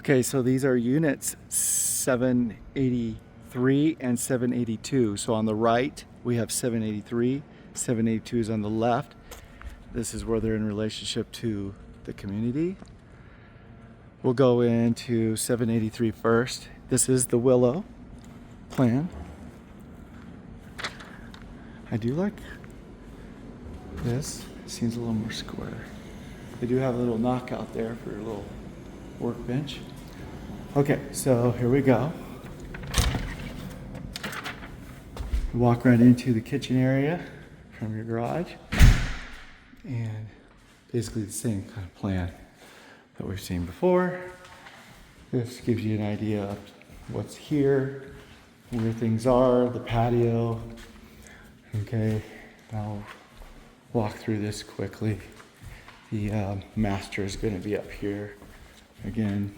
Okay, so these are units 783 and 782. So on the right, we have 783. 782 is on the left. This is where they're in relationship to the community. We'll go into 783 first. This is the Willow plan. I do like this. It seems a little more square. They do have a little knockout there for your little workbench. Okay, so here we go. Walk right into the kitchen area from your garage, and basically the same kind of plan that we've seen before. This gives you an idea of what's here, where things are, the patio. Okay, I'll walk through this quickly. The master is going to be up here again.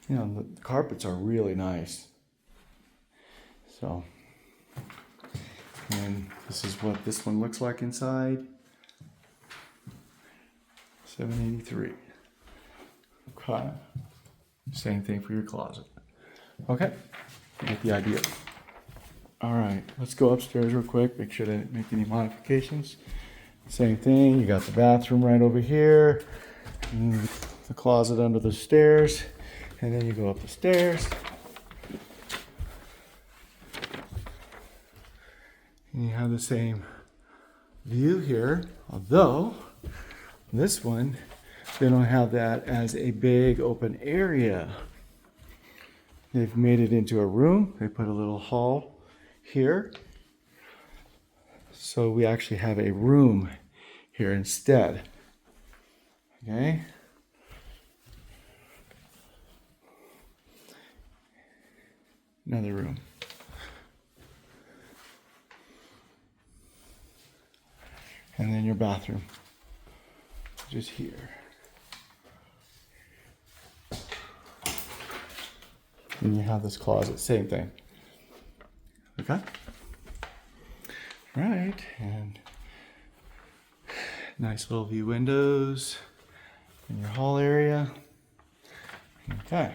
You know, the carpets are really nice. So, and this is what this one looks like inside. 783. Okay. Same thing for your closet. Okay, you get the idea. All right, let's go upstairs real quick, make sure they didn't make any modifications. Same thing, you got the bathroom right over here, and the closet under the stairs. And then you go up the stairs. And you have the same view here, although this one, they don't have that as a big open area. They've made it into a room. They put a little hall here. So we actually have a room here instead. Okay. Another room. And then your bathroom, just here. And you have this closet, same thing. Okay? All right, and nice little view windows in your hall area. Okay.